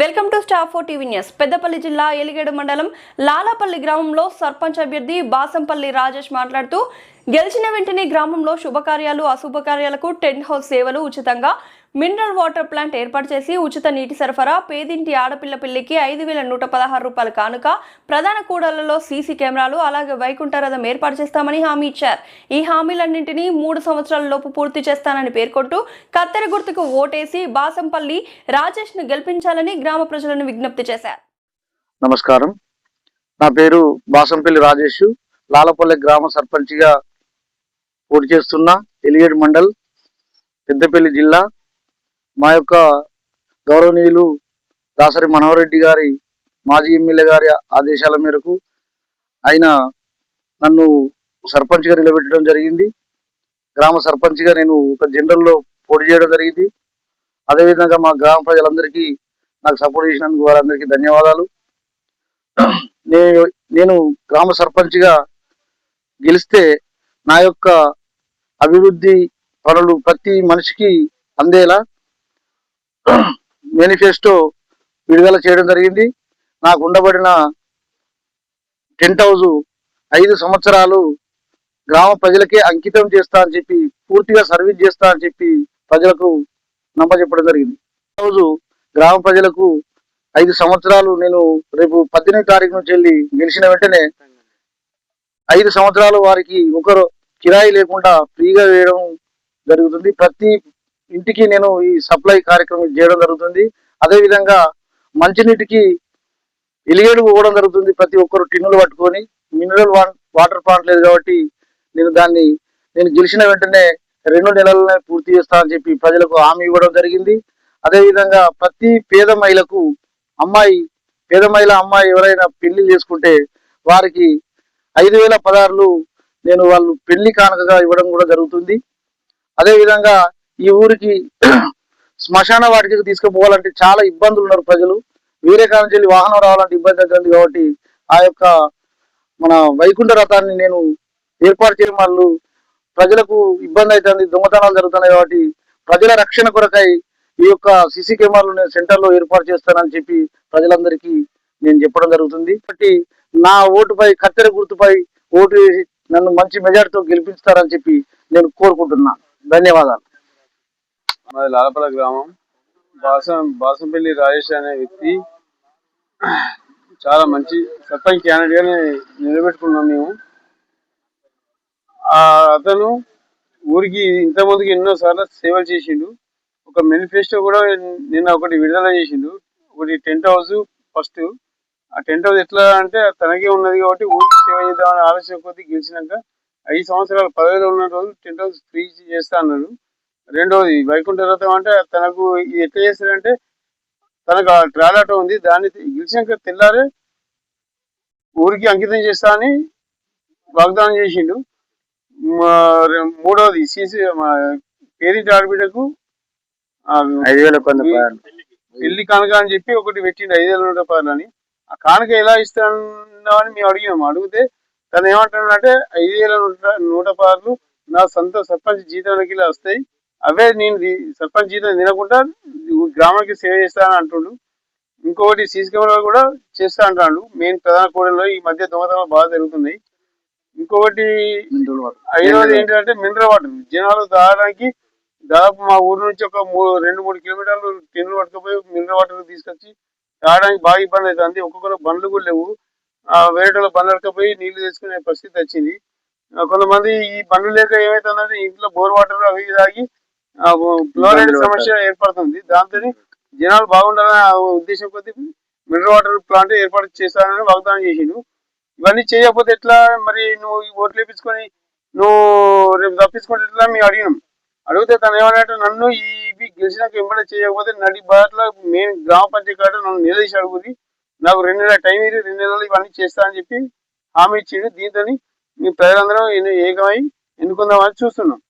Welcome to star 4 TV news. Peddapalli జిల్లా ఎలిగేడు మండలం లాలాపల్లి గ్రామంలో సర్పంచ్ అభ్యర్థి బాసంపల్లి రాజేష్ మాట్లాడుతూ గెలిచిన వెంటనే గ్రామంలో శుభకార్యాలు అశుభకార్యాలకు టెంట్ హౌస్ సేవలు ఉచితంగా, మినరల్ వాటర్ ప్లాంట్ ఏర్పాటు చేసి ఉచిత నీటి సరఫరా, పేదింటి ఆడపిల్ల పెళ్లికి 5,116 రూపాయల కానుక, ప్రధాన కూడళ్లలో సీసీ కెమెరాలు, అలాగే వైకుంఠ రథం ఏర్పాటు చేస్తామని హామీ ఇచ్చారు. ఈ హామీలన్నింటినీ 3 సంవత్సరాల లోపు పూర్తి చేస్తానని పేర్కొంటూ కత్తెర గుర్తుకు ఓటేసి బాసంపల్లి రాజేష్ ను గెలిపించాలని గ్రామ ప్రజలను విజ్ఞప్తి చేశారు. నమస్కారం, నా పేరు బాసంపల్లి రాజేష్. లాలపల్లి గ్రామ సర్పంచ్గా పోటీ చేస్తున్నా. ఎలిగేడు మండల్, పెద్దపల్లి జిల్లా. మా యొక్క గౌరవనీయులు దాసరి మనోహర్ రెడ్డి గారి మాజీ ఎమ్మెల్యే గారి ఆదేశాల మేరకు ఆయన నన్ను సర్పంచ్గా నిలబెట్టడం జరిగింది. గ్రామ సర్పంచ్గా నేను ఒక జనరల్లో పోటీ చేయడం జరిగింది. అదేవిధంగా మా గ్రామ ప్రజలందరికీ నాకు సపోర్ట్ చేసినందుకు వారందరికీ ధన్యవాదాలు. నేను గ్రామ సర్పంచ్గా గెలిస్తే నా యొక్క అభివృద్ధి పనులు ప్రతి మనిషికి అందేలా మేనిఫెస్టో విడుదల చేయడం జరిగింది. నాకు ఉండబడిన టెంట్ హౌస్ 5 సంవత్సరాలు గ్రామ ప్రజలకే అంకితం చేస్తా అని చెప్పి, పూర్తిగా సర్వీస్ చేస్తా అని చెప్పి ప్రజలకు నమ్మచెప్పడం జరిగింది. హౌస్ గ్రామ ప్రజలకు 5 సంవత్సరాలు, నేను రేపు 18వ తారీఖు నుంచి వెళ్ళి గెలిచిన వెంటనే 5 సంవత్సరాలు వారికి ఒకరు కిరాయి లేకుండా ఫ్రీగా వేయడం జరుగుతుంది. ప్రతి ఇంటికి నేను ఈ సప్లై కార్యక్రమం చేయడం జరుగుతుంది. అదేవిధంగా మంచినీటికి ఎలిగేడు పోవడం జరుగుతుంది. ప్రతి ఒక్కరు టిన్నులు పట్టుకొని, మినరల్ వాటర్ ప్లాంట్ లేదు కాబట్టి నేను గెలిచిన వెంటనే 2 నెలలనే పూర్తి చేస్తానని చెప్పి ప్రజలకు హామీ ఇవ్వడం జరిగింది. అదేవిధంగా ప్రతి పేద మహిళకు అమ్మాయి ఎవరైనా పెళ్లి చేసుకుంటే వారికి 5,016 నేను వాళ్ళు పెళ్లి కానుకగా ఇవ్వడం కూడా జరుగుతుంది. అదేవిధంగా ఈ ఊరికి శ్మశాన వాటికి తీసుకుపోవాలంటే చాలా ఇబ్బందులు ఉన్నారు ప్రజలు. వేరే కాలం చెల్లి వాహనం రావాలంటే ఇబ్బంది అవుతుంది. కాబట్టి ఆ యొక్క మన వైకుంఠ రథాన్ని నేను ఏర్పాటు చేయడం వల్ల ప్రజలకు ఇబ్బంది అవుతుంది, దొంగతనాలు జరుగుతున్నాయి. కాబట్టి ప్రజల రక్షణ కొరకై ఈ యొక్క సీసీ కెమెరాలు నేను సెంటర్లో ఏర్పాటు చేస్తానని చెప్పి ప్రజలందరికీ నేను చెప్పడం జరుగుతుంది. కాబట్టి నా ఓటుపై, కత్తెర గుర్తుపై ఓటు వేసి నన్ను మంచి మెజార్టీతో గెలిపిస్తారని చెప్పి నేను కోరుకుంటున్నాను. ధన్యవాదాలు. మాది లాలపల్లి గ్రామం. బాసంపల్లి రాజేష్ అనే వ్యక్తి చాలా మంచి సర్పంచ్ క్యాండిడేట్ నిలబెట్టుకున్నాం మేము. అతను ఊరికి ఇంతమందికి ఎన్నోసార్లు సేవలు చేసిండు. ఒక మేనిఫెస్టో కూడా నిన్న ఒకటి విడుదల చేసిండు. ఒకటి టెంట్ హౌస్. ఫస్ట్ ఆ టెంట్ హౌస్ ఎట్లా అంటే తనకే ఉన్నది కాబట్టి ఊరికి సేవ చేద్దామని ఆలోచన కొద్ది గెలిచినాక 5 సంవత్సరాలు పదవిలో ఉన్న రోజు టెంట్ హౌస్ ఫ్రీ చేస్తా అన్నాడు. రెండవది వైకుంఠ రథం అంటే తనకు ఇది ఎట్లా చేస్తారంటే తనకు ట్రాల్ ఆటో ఉంది, దాన్ని గెలిచినాక తెల్లారే ఊరికి అంకితం చేస్తా అని వాగ్దానం చేసిండు. మూడవది పేరింటి ఆడబిడ్డకు 5,000 పెళ్లి కానుక అని చెప్పి ఒకటి పెట్టిండు 5,000 అని. ఆ కానుక ఎలా ఇస్తామని మేము అడిగినాము. అడిగితే తను ఏమంటాడంటే 5,116 నా సొంత సర్పంచ్ జీతానికి ఇలా వస్తాయి, అవే నేను సర్పంచ్ జీతం తినకుండా గ్రామానికి సేవ చేస్తానని అంటుండు. ఇంకొకటి సీసీ కెమెరాలు కూడా చేస్తా అంటాడు. మెయిన్ ప్రధాన కూడల్లో ఈ మధ్య దొంగతనాలు బాగా జరుగుతున్నాయి. ఇంకొకటి 5వది ఏంటంటే మినరల్ వాటర్. జనాలు తాగడానికి దాదాపు మా ఊరు నుంచి ఒక 2-3 కిలోమీటర్లు టిన్నులు పట్టుకుపోయి మినరల్ వాటర్ తీసుకొచ్చి తాగడానికి బాగా ఇబ్బంది అవుతుంది. ఒక్కొక్కరు బండ్లు కూడా లేవు. వేరేటోళ్ళ బండ్లు పట్టుకుపోయి నీళ్లు తెచ్చుకునే పరిస్థితి వచ్చింది. కొంతమంది ఈ బండ్లు లేక ఏమైతుందంటే ఇంట్లో బోర్ వాటర్ అవి తాగి ఫ్లోరైడ్ సమస్య ఏర్పడుతుంది. దాంతో జనాలు బాగుండాలనే ఉద్దేశం కొద్ది మినరల్ వాటర్ ప్లాంట్ ఏర్పాటు చేస్తానని వాగ్దానం చేసిండు. ఇవన్నీ చేయకపోతే ఎట్లా మరి, నువ్వు ఈ ఓట్లు వేపించుకొని నువ్వు రేపు తప్పించుకుంటే ఎట్లా మేము అడిగినాం. అడిగితే తను ఏమన్నట్టు నన్ను ఇవి గెలిచినాక వెంబడే చేయకపోతే నడి బాటలో మెయిన్ గ్రామ పంచాయతీ కాడ నన్ను నిలదీసి అడుగుది, నాకు 2 నెలల టైం ఇది, 2 నెలలు ఇవన్నీ చేస్తా అని చెప్పి హామీ ఇచ్చిండు. దీంతో మీ ప్రజలందరం ఏకమై ఎన్నుకుందామని చూస్తున్నాం.